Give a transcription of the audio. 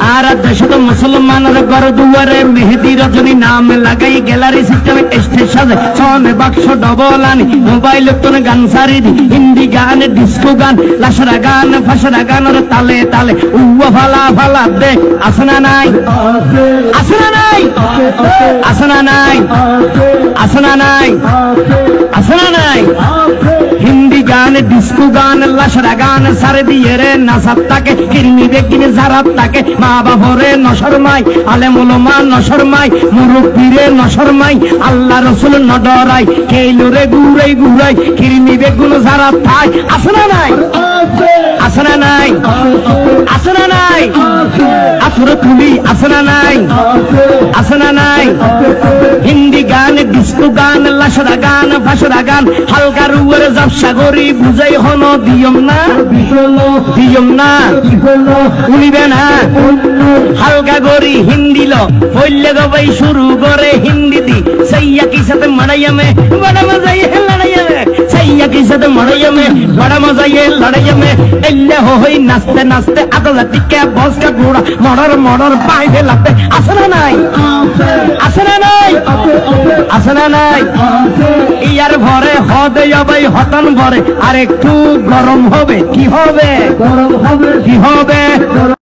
আর দেশে তো মুসলমানের ঘর দুয়ারে মেহেদি রজনী নাম লাগাই গ্যালারি সিস্টেমে স্টেজ সাজে ছনে বাক্স ডবল আনি মোবাইল তোর গান সারি দি হিন্দি গান ডিস্কো গান লাশরা গান ফাশরা গানের তালে তালে উয়া ফালা ফালা দে আসনা নাই আসনা নাই আসনা নাই আসনা নাই আসনা নাই হিন্দি গান ডিস্কো গান লাশরা গান সারে দিয়ে রে নাসাত্তাকে কিরমি বেগিনে জারাত্তাকে মা বাবরে নশরমাই আলেম উলামা নশরমাই মুরব্বিরে নশরমাই আল্লাহ রাসূল নডরাই কেইলরে গুরাই গুরাই কিরমি বেগুন জারাত্তাই আসনা নাই আসনা নাই আসনা নাই আতরে তুলি আসনা নাই আসনা নাই হিন্দি গান ডিস্কো গান লাশরা গান ফাশরা গান হালকার উপরে জাবসাগরি বুঝাই হন দিয়ম না উনিবে না হালকা গরি হিন্দি লো হইলে গবাই শুরু করে হিন্দি দি সাইয়া কি সাথে মারাইয়া মে বড় মজা ये लड़ाइया में सैया की साथ मड़ाइया में बड़ा मजा ये लड़ाइया में एल्ले होई नाचते नाचते आदला टिके बस का घोड़ा मडर मडर पाइदे लगते আসনা নাই আসনা নাই আসনা নাই ইয়ার ভরে হদে যাবাই হতন ভরে আর একটু গরম হবে কি হবে কি হবে